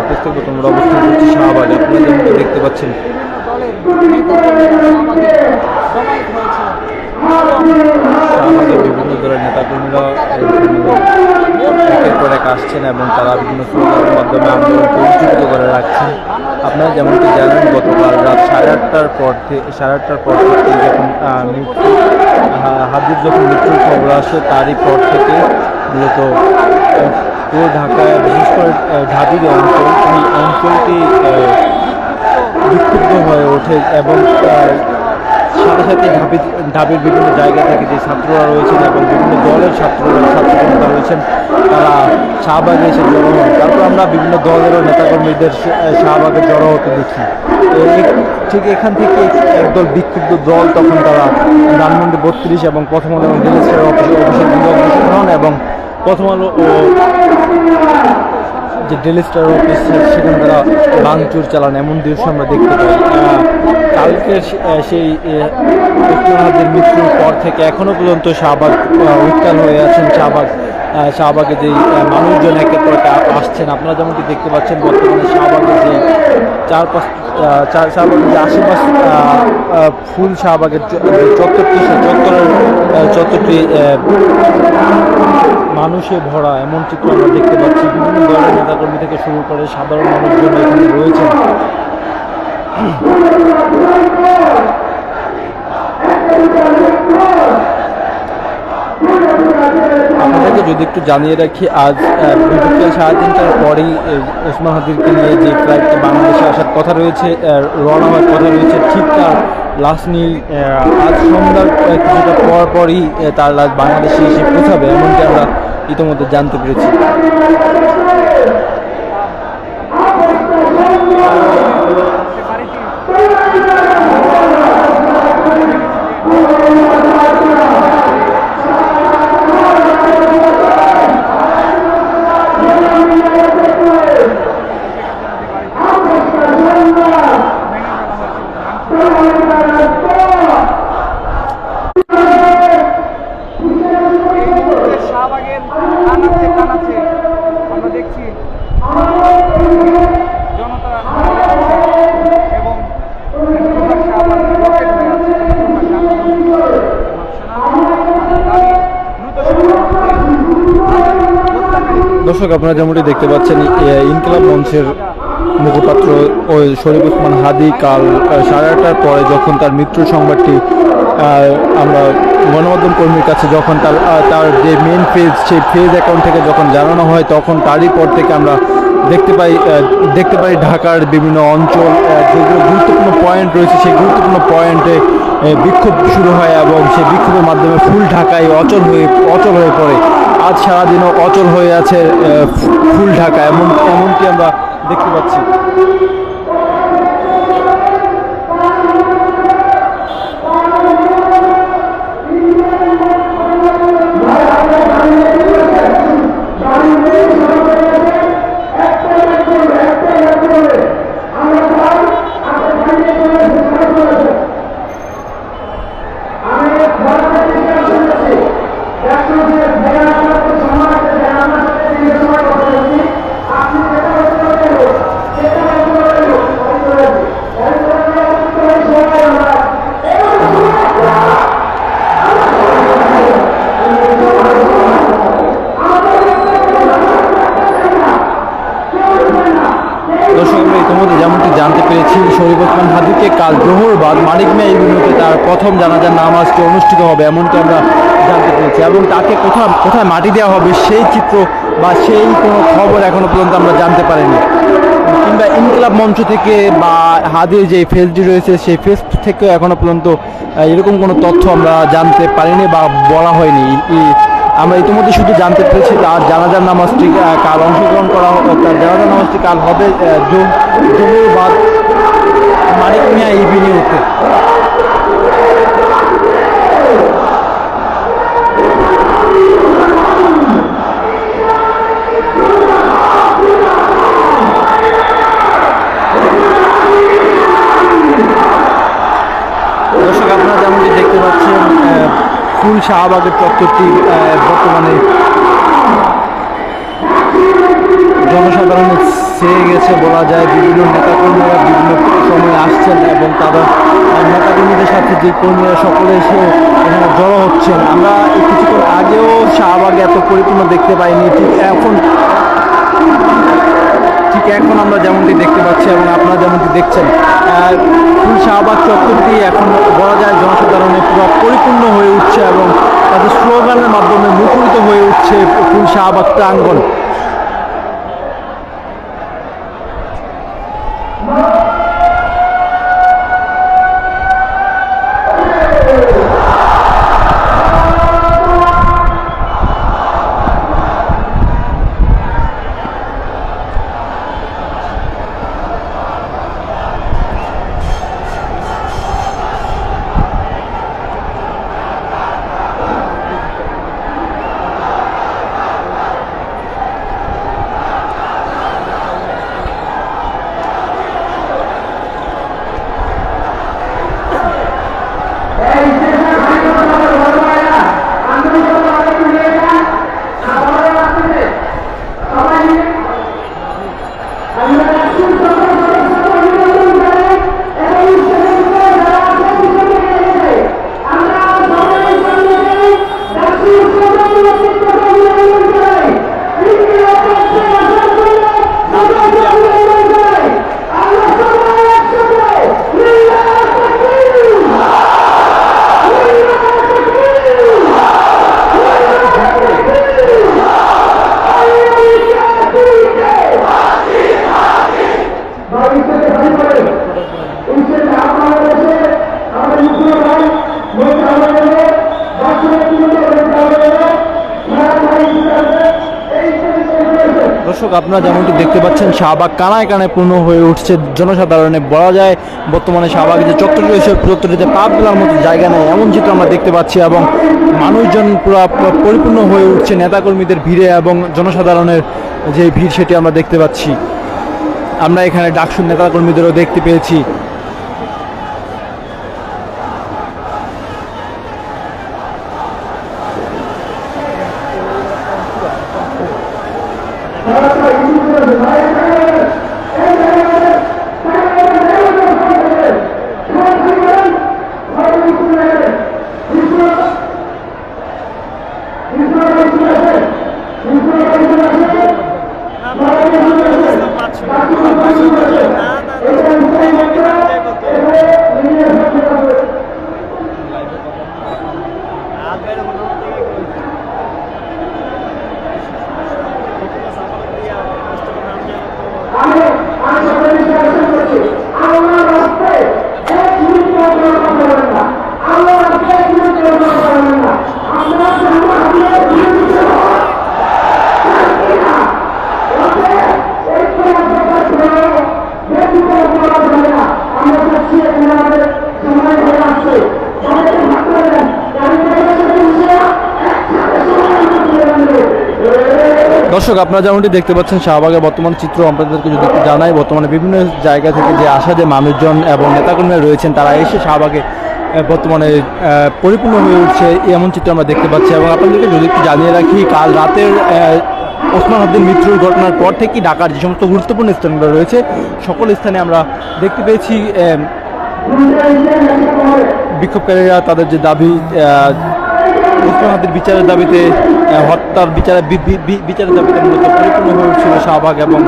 উপস্থিত তোমরা অবস্থান করছি শাহবাগ। আপনারা যেমনটা দেখতে পাচ্ছেন শাহবাগের বিভিন্ন দলের নেতাকর্মীরা একের পর এক আসছেন এবং তারা বিভিন্ন স্লোগানের মাধ্যমে আন্দোলন পরিচালিত করে রাখছেন। আপনারা যেমনটি জানেন গতকাল রাত 8:30টার পর থেকে যখন হাদির যখন মৃত্যুর খবর আসে তারই পর থেকে মূলত পুরো ঢাকায় বিশেষ করে ঢাবি যে অঞ্চল সেই অঞ্চলটি বিক্ষুব্ধ হয়ে ওঠে এবং সাথে সাথে ঢাবির বিভিন্ন জায়গা থেকে যে ছাত্ররা রয়েছেন এবং বিভিন্ন দলের ছাত্রজনতা রয়েছেন তারা শাহবাগে এসে জড়ো হন। তারপর আমরা বিভিন্ন দলেরও নেতাকর্মীদের শাহবাগে জড়ো হতে দেখি। ঠিক এখান থেকে একদল বিক্ষুব্ধ দল তখন তারা ধানমন্ডি 32 এবং প্রথম আলো এবং ডেলিস্টার অফিসের বিভাগ ঘোষণা হন এবং প্রথম আলো ও যে ডেলিস্টার অফিস সেখানে তারা ভাঙচুর চালান এমন দৃশ্য আমরা দেখতে পাই। কালকের সেই হাদির মৃত্যুর পর থেকে এখনো পর্যন্ত শাহবাগ উত্তাল হয়ে আছেন। শাহবাগে যেই মানুষজন একের পর এক আসছেন আপনারা যেমনটি দেখতে পাচ্ছেন বর্তমানে শাহবাগের যে শাহবাগের যে আশেপাশ ফুল শাহবাগের চত্বরটি সেই চত্বরটি মানুষে ভরা এমন চিত্র আমরা দেখতে পাচ্ছি। বিভিন্ন দলের নেতাকর্মী থেকে শুরু করে সাধারণ মানুষজন এখানে রয়েছেন। আপনাদেরকে যদি একটু জানিয়ে রাখি আজ বিকেল 3:30টার পরেই ওসমান হাদিকে নিয়ে যে ফ্লাইটটি বাংলাদেশে আসার কথা রয়েছে রওনা হওয়ার কথা রয়েছে ঠিক তার লাশ নিয়ে আজ সন্ধ্যার কিছুটা পরই তার লাশ বাংলাদেশে এসে পৌঁছাবে এমনকি আমরা ইতিমধ্যে জানতে পেরেছি। আমরা দেখছি জনতা এবং দর্শক আপনারা যেমনটি দেখতে পাচ্ছেন ইনকিলাব মঞ্চের মুখপাত্র ও শরীফ ওসমান হাদি কাল 8:30টার পরে যখন তার মৃত্যুর সংবাদটি আমরা গণমাধ্যম কর্মীর কাছে যখন তার যে মেন পেজ সেই পেজ অ্যাকাউন্ট থেকে যখন জানানো হয় তখন তারই পর থেকে আমরা দেখতে পাই ঢাকার বিভিন্ন অঞ্চল যেগুলো গুরুত্বপূর্ণ পয়েন্ট রয়েছে সেই গুরুত্বপূর্ণ পয়েন্টে বিক্ষোভ শুরু হয় এবং সেই বিক্ষোভের মাধ্যমে ফুল ঢাকায় অচল হয়ে পড়ে। আজ সারাদিনও অচল হয়ে আছে ফুল ঢাকা এমনকি আমরা দেখতে পাচ্ছি। ইতিমধ্যে যেমনটি জানতে পেরেছি শরীফ ওসমান হাদিকে কাল জোহর বাদ মানিক মিয়া ইউনিয়নে তার প্রথম জানাজার নামাজটি অনুষ্ঠিত হবে এমনটি আমরা জানতে পেরেছি এবং তাকে কোথায় মাটি দেওয়া হবে সেই চিত্র বা সেই কোনো খবর এখনো পর্যন্ত আমরা জানতে পারিনি কিংবা ইনকিলাব মঞ্চ থেকে বা হাদির যে ফেসটি রয়েছে সেই ফেস থেকেও এখনো পর্যন্ত এরকম কোনো তথ্য আমরা জানতে পারিনি বা বলা হয়নি। আমরা ইতিমধ্যে শুধু জানতে পেরেছি তার জানাজার নামাজটি কাল অংশগ্রহণ করা তার জানাজার নামাজটি কাল হবে জোহর বাদ মানিক মিয়া ইভিনিউতে। দর্শক আপনারা যেমনটি দেখতে পাচ্ছেন ফুল শাহবাগের চত্বরটি বর্তমানে জনসাধারণের ছেয়ে গেছে বলা যায়। বিভিন্ন নেতাকর্মীরা বিভিন্ন সময় আসছেন এবং তারা নেতাকর্মীদের সাথে যে কর্মীরা সকলে এসে এখানে জড়ো হচ্ছেন। আমরা এই কিছুক্ষণ আগেও শাহবাগে এত পরিপূর্ণ দেখতে পাইনি। ঠিক এখন আমরা যেমনটি দেখতে পাচ্ছি এবং আপনারা যেমনটি দেখছেন, ফুল শাহবাগ চত্বরটি এখন বলা যায় জনসাধারণে পুরো পরিপূর্ণ হয়ে উঠছে এবং তাদের স্লোগানের মাধ্যমে মুখরিত হয়ে উঠছে ফুল শাহবাগ প্রাঙ্গণ। দর্শক, আপনারা যেমনটি দেখতে পাচ্ছেন শাহবাগ কানায় কানায় পূর্ণ হয়ে উঠছে জনসাধারণে। বলা যায় বর্তমানে শাহবাগে যে চত্বরটি রয়েছে চত্বরটিতে পা ফেলার মতো জায়গা নেই এমন চিত্র আমরা দেখতে পাচ্ছি এবং মানুষজন পুরো পরিপূর্ণ হয়ে উঠছে নেতাকর্মীদের ভিড়ে এবং জনসাধারণের যে ভিড় সেটি আমরা দেখতে পাচ্ছি। আমরা এখানে ডাকসুর নেতাকর্মীদেরও দেখতে পেয়েছি। দর্শক, আপনারা যেমনটি দেখতে পাচ্ছেন শাহবাগের বর্তমান চিত্র আপনাদেরকে যদি একটু জানাই, বর্তমানে বিভিন্ন জায়গা থেকে যে আসা যে মানুষজন এবং নেতাকর্মীরা রয়েছেন তারা এসে শাহবাগে বর্তমানে পরিপূর্ণ হয়ে উঠছে এমন চিত্র আমরা দেখতে পাচ্ছি। এবং আপনাদেরকে যদি একটু জানিয়ে রাখি, কাল রাতের ওসমান হাদির মৃত্যুর ঘটনার পর থেকেই ঢাকার যে সমস্ত গুরুত্বপূর্ণ স্থানগুলো রয়েছে সকল স্থানে আমরা দেখতে পেয়েছি বিক্ষোভকারীরা তাদের যে দাবি ওসমান হাদির বিচারের দাবিতে, হত্যার বিচারের দাবিতে মূলত পরিপূর্ণ হয়ে উঠছিল শাহবাগ। এবং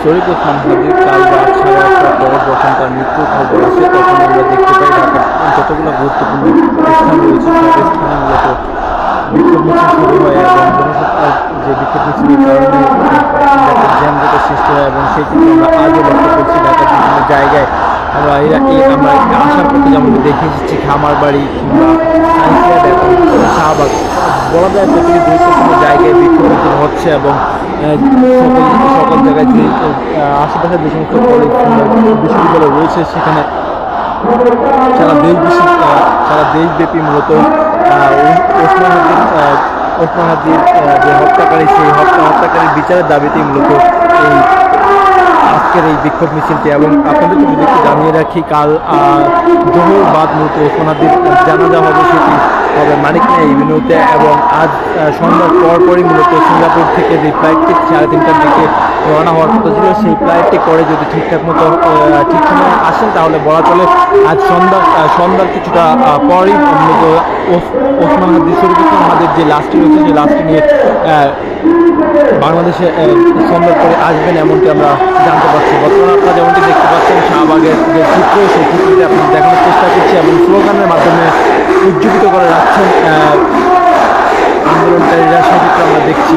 শরীফ ওসমান হাদির কাল রাত 8:30টার পর যখন তার মৃত্যুর খবর আসে তখন আমরা দেখতে পাই ঢাকার যতগুলো গুরুত্বপূর্ণ স্থান রয়েছে সব স্থানে মূলত বিক্ষোভ মিছিল শুরু হয় এবং জনসত্তার যে বিক্ষোভ মিছিলের কারণে জ্যামজটের সৃষ্টি হয় এবং সেই চিত্র আমরা আজও লক্ষ্য করছি ঢাকার বিভিন্ন জায়গায়। আমরা আমরা আসার পথে যেমন দেখে এসেছি খামারবাড়ি কিংবা সাইকিয়াট এখন শাহবাগ বলা যায় প্রতিটি গুরুত্বপূর্ণ জায়গায় বিক্ষোভ মিছিল হচ্ছে এবং সকল জায়গায় যে আশেপাশে যে সমস্ত কলেজ কিংবা বিশ্ববিদ্যালয় রয়েছে সেখানে সারা দেশব্যাপী মূলত ওসমান হাদির যে হত্যাকারী সেই হত্যাকারীর বিচারের দাবিতেই মূলত এই আজকের এই বিক্ষোভ মিছিলটি। এবং আপনাদেরকে যদি একটু জানিয়ে রাখি কাল জোহর বাদ মূলত ওসমান হাদির জানাজা হবে সেটি হবে মানিক মিয়া এভিনিউতে এবং আজ সন্ধ্যার পরপরই মূলত সিঙ্গাপুর থেকে যে ফ্লাইটটি 3:30টার দিকে রওনা হওয়ার কথা ছিল সেই ফ্লাইটটি করে যদি ঠিকঠাক মতো ঠিক সময় আসেন তাহলে বলা চলে আজ সন্ধ্যার কিছুটা পরই মূলত ওসমান হাদি শরীফ ওসমান হাদির যে লাশটি রয়েছে সেই লাশটি নিয়ে বাংলাদেশে সন্ধ্যার পরে আসবেন এমনটি আমরা জানতে পারছি। বর্তমানে আপনারা যেমনটি দেখতে পাচ্ছেন শাহবাগের যে চিত্র সেই চিত্রটি আপনি দেখানোর চেষ্টা করছি এবং স্লোগানের মাধ্যমে উজ্জীবিত করে রাখছেন আন্দোলনকারীরা সেই চিত্র আমরা দেখছি।